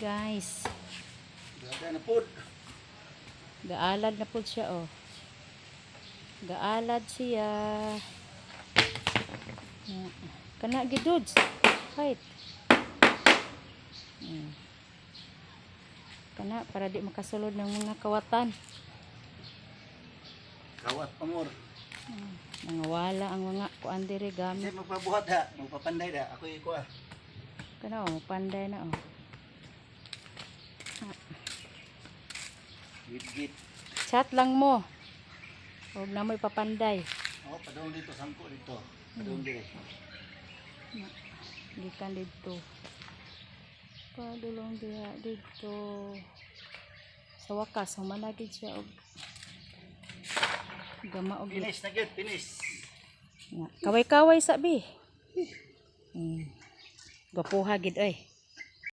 guys. Gada na pud. Gaalad na pud siya oh. Gaalad siya. Kana giduds. Fight. Kana para di makasulod ng mga kawatan. Kawat pamor. Nangawala ang mga kuan diri gamit. Kasi magpabuhat ha, magpapanday da. Ako iko ah. Kana oh, panday na oh. Git-git. Chat lang mo. Huwag na mo ipapanday. Oh, padung dito sangko dito. Padung dire. Gikan dito. Padulong diha dito. Sa wakas, humanagid siya og gama og Finish na gyud, finish. kaway-kaway sabi. Gapuha gid oy.